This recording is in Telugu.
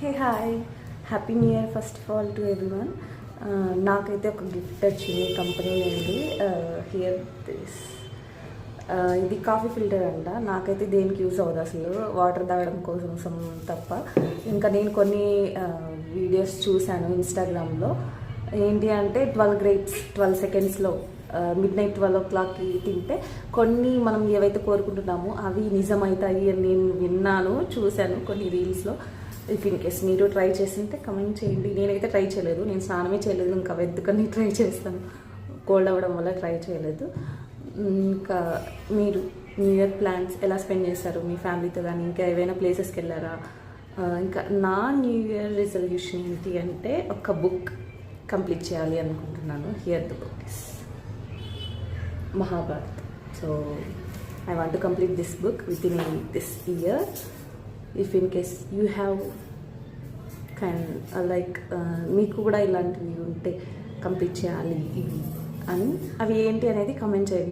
Hey hi, happy new year first of all to everyone. నాకైతే ఒక గిఫ్ట్ వచ్చింది కంపెనీ నుండి. హియర్ దిస్, ఇది కాఫీ ఫిల్టర్ అంట. నాకైతే దేనికి యూజ్ అవ్వదు అసలు, వాటర్ తాగడం కోసం తప్ప. ఇంకా నేను కొన్ని వీడియోస్ చూశాను ఇన్స్టాగ్రామ్లో. ఏంటి అంటే 12 grapes 12 secondsలో మిడ్నైట్ 12 o'clockకి తింటే కొన్ని మనం ఏవైతే కోరుకుంటున్నామో అవి నిజమవుతాయి అని నేను విన్నాను, చూశాను కొన్ని రీల్స్లో. ఇఫ్ ఇన్ కేస్ మీరు ట్రై చేస్తుంటే కమెంట్ చేయండి. నేనైతే ట్రై చేయలేదు, నేను స్నానమే చేయలేదు, ఇంకా వెతుకని ట్రై చేస్తాను. కోల్డ్ అవ్వడం వల్ల ట్రై చేయలేదు. ఇంకా మీరు న్యూ ఇయర్ ప్లాన్స్ ఎలా స్పెండ్ చేశారు మీ ఫ్యామిలీతో, కానీ ఇంకా ఏవైనా ప్లేసెస్కి వెళ్ళారా? ఇంకా నా న్యూ ఇయర్ రిజల్యూషన్ ఏంటి అంటే ఒక బుక్ కంప్లీట్ చేయాలి అనుకుంటున్నాను. Here the book is Mahabharat. So I want to complete this book with in this year. If in case you have like మీకు కూడా ఇలాంటివి ఉంటే కంప్లీట్ చేయాలి ఇవి అని, అవి ఏంటి అనేది కమెంట్ చేయండి.